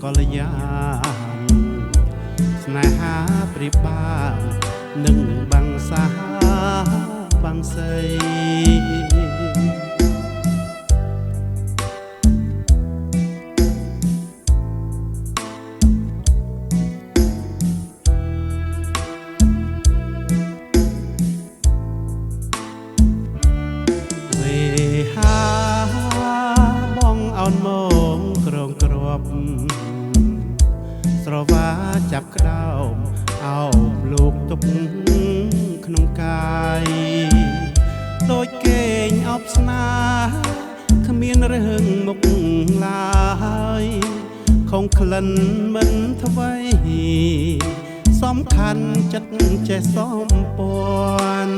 កល្យានស្នេហាប្រៀបបាននឹងបាំងសាបាំងសីអនមកក្រងក្របស្រវាចាប់ក្តោបអោបលោកទុកក្នុងកាយដូចគេងអបស្នាគ្មានរឿងមុខឡើយខំក្លិនមិនថ្វីសំខាន់ចិត្តចេះសំពាន់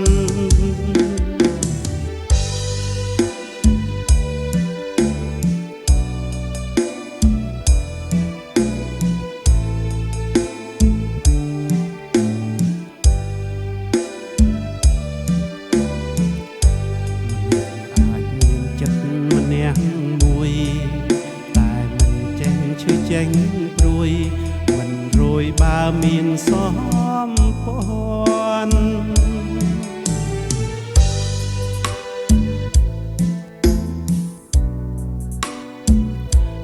មួយតែមិនចេះឈឺចេញព្រួយមិនរួយបើមានសំពន់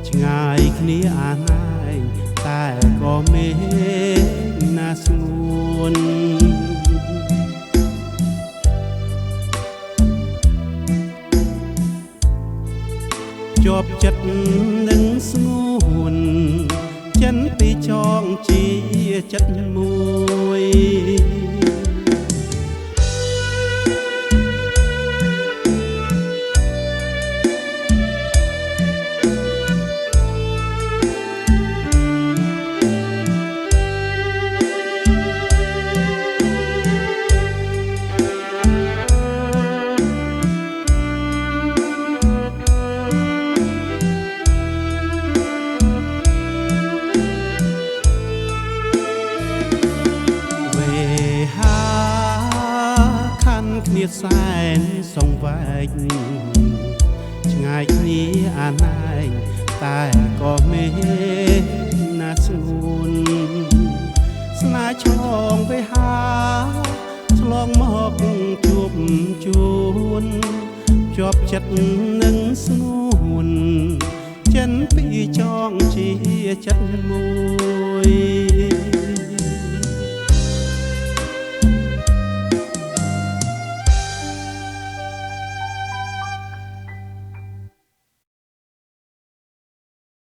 ឆ្ងាយគ្នាអាណែងតែក៏មានណាស្ងួនជាប់ចិត្តនឹងស្ងួនចិនពីចងជាចិត្តមួយគ្នាសែនសងវែកឆ្ងាយគ្នាអាណែងតែក៏មានណាស្ងួនស្នេហ៍ឆ្លងទៅហាឆ្លងមកជួបជួនជាប់ចិត្តនឹងស្ងួនចិនពីចងជាចិត្តមួយ